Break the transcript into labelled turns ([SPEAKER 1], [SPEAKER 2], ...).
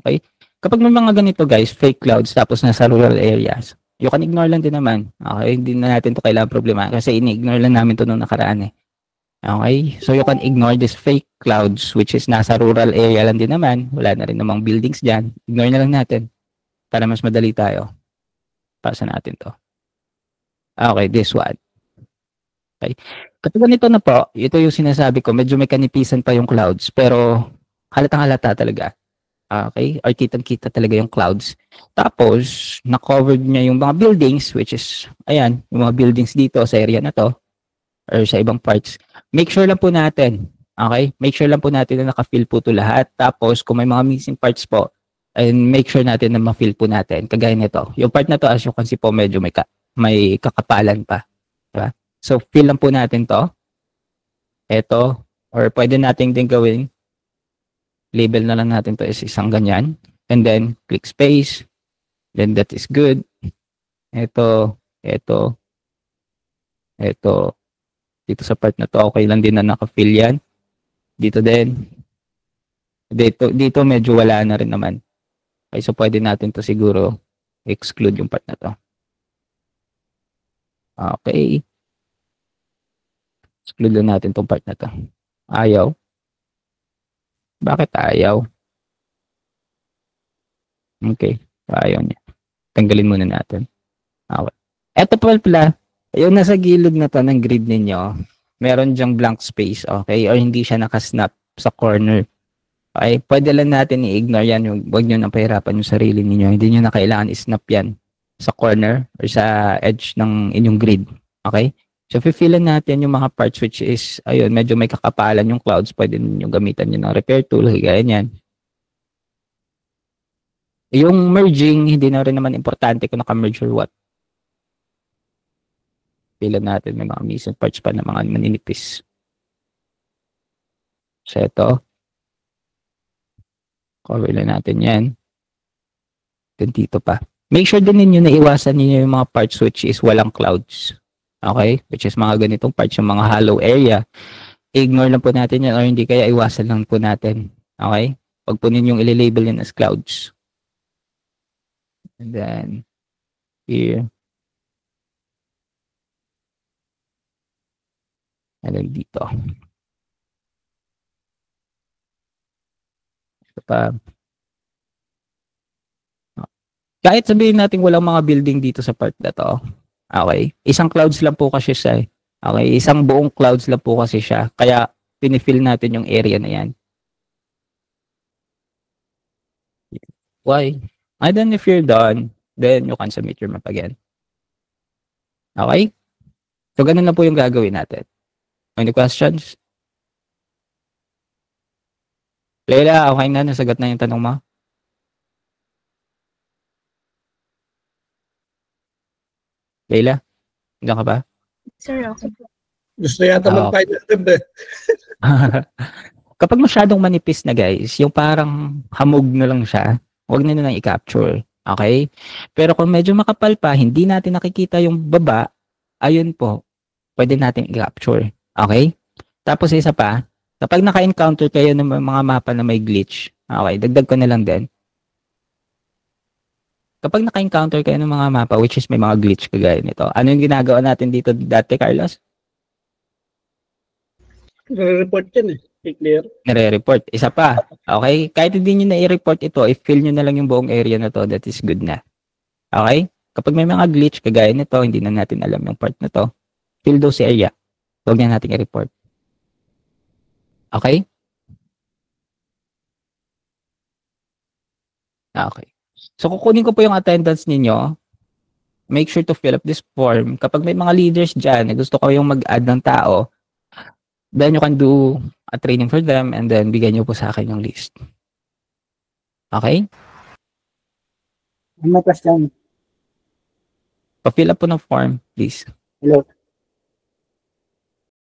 [SPEAKER 1] Okay? Kapag may mga ganito guys, fake clouds tapos nasa rural areas, you can ignore lang din naman. Okay? Hindi na natin to kailangan problema kasi ini-ignore lang namin to nung nakaraan eh. Okay? So you can ignore this fake clouds which is nasa rural area lang din naman. Wala na rin namang buildings dyan. Ignore na lang natin para mas madali tayo. Pasa natin to. Okay, this one. Okay. Kapag ganito na po, ito yung sinasabi ko, medyo may kanipisan pa yung clouds, pero halatang halata talaga. Okay? Or kitang-kita talaga yung clouds. Tapos, na-covered niya yung mga buildings, which is, ayan, yung mga buildings dito sa area na to, or sa ibang parts. Make sure lang po natin, okay? Make sure lang po natin na naka-fill po to lahat. Tapos, kung may mga missing parts po, and make sure natin na ma-fill po natin. Kagaya nito. Yung part na to, as you can see po, medyo may kakapalan pa. Diba? So, fill lang po natin to. Ito, or pwede natin din gawin, label na lang natin to is isang ganyan. And then, click space. Then, that is good. Ito. Dito sa part na to, okay lang din na naka-fill yan. Dito din. Dito medyo wala na rin naman. Okay, so pwede natin to siguro exclude yung part na to. Okay. Exclude lang natin tong part na to. Ayaw. Bakit ayaw? Okay. Ayaw niya. Tanggalin muna natin. Okay. Eto pala, yung nasa gilid na to ng grid ninyo, meron dyang blank space, okay? Or hindi siya nakasnap sa corner. Okay? Pwede lang natin i-ignore yan. Huwag nyo nang pahirapan yung sarili ninyo. Hindi nyo na kailangan i-snap yan sa corner or sa edge ng inyong grid. Okay? So, fill-in natin yung mga parts which is, ayun, medyo may kakapalan yung clouds. Pwede nyo gamitan nyo ng repair tool, gaya yan. Yung merging, hindi na rin naman importante kung naka-merge or what. Fill natin, may mga missing parts pa na mga maninipis. So, ito. Cover lang natin yan. Then dito pa. Make sure din ninyo na iwasan ninyo yung mga parts which is walang clouds. Okay? Which is mga ganitong parts, yung mga hollow area. Ignore lang po natin yan or hindi kaya iwasan lang po natin. Okay? Pag po ninyong ililabel yan as clouds. And then, here. And then dito. Ito pa. Kahit sabihin natin walang mga building dito sa part na to. Okay? Isang clouds lang po kasi siya. Okay? Isang buong clouds lang po kasi siya. Kaya, pinifill natin yung area na yan. Why? And then if you're done, then you can submit your map again. Okay? So, ganun na po yung gagawin natin. Any questions? Leila, okay na? Nasagot na yung tanong mo? Leila? Diyan ka ba?
[SPEAKER 2] Sir, okay.
[SPEAKER 3] Gusto yata mag-final attempt eh.
[SPEAKER 1] Kapag masyadong manipis na guys, yung parang hamog na lang siya, huwag na nang i-capture. Okay? Pero kung medyo makapal pa, hindi natin nakikita yung baba, ayun po, pwede natin i-capture. Okay? Tapos isa pa, kapag naka-encounter kayo ng mga mapa na may glitch, okay, dagdag ko na lang din. Kapag naka-encounter kayo ng mga mapa which is may mga glitch kagaya nito, ano yung ginagawa natin dito dati, Carlos?
[SPEAKER 3] Nare-report yan eh. I-clear.
[SPEAKER 1] Nare-report. Isa pa. Okay? Kahit hindi nyo na i-report ito, i-fill nyo na lang yung buong area na to, that is good na. Okay? Kapag may mga glitch kagaya nito, hindi na natin alam yung part na to, fill those area. Huwag na natin i-report. Okay? Okay. So, kukunin ko po yung attendance ninyo. Make sure to fill up this form. Kapag may mga leaders dyan na gusto ko yung mag-add ng tao, then you can do a training for them and then bigyan nyo po sa akin yung list. Okay?
[SPEAKER 4] May question.
[SPEAKER 1] Pa-fill up po ng form, please.
[SPEAKER 4] Hello.